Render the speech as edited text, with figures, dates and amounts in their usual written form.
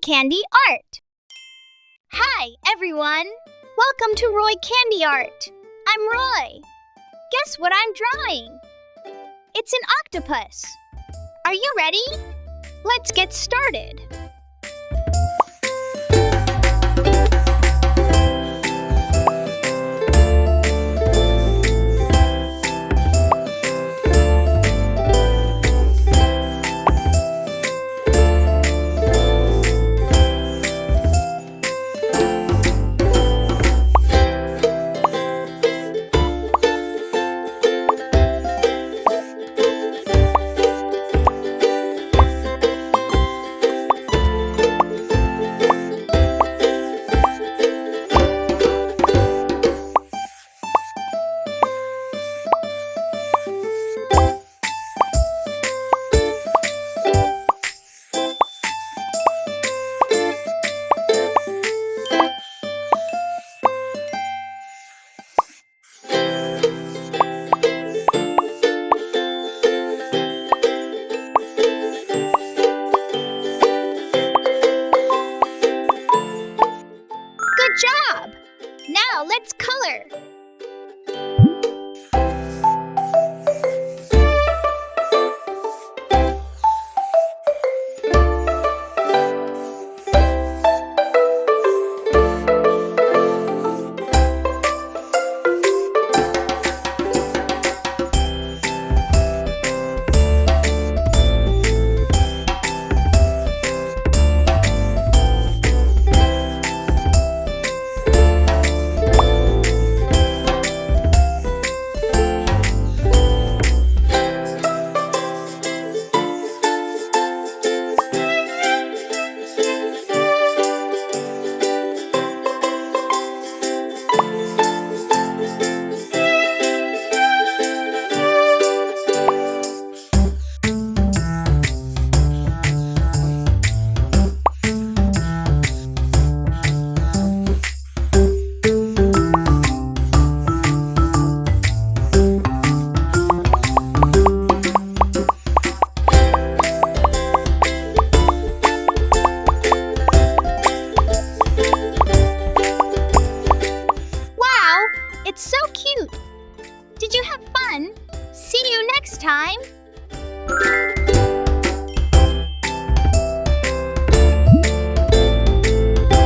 Candy Art. Hi, everyone. Welcome to Roy Candy Art. I'm Roy. Guess what I'm drawing? It's an octopus. Are you ready? Let's get started. Good job! Now let's color. It's so cute! Did you have fun? See you next time!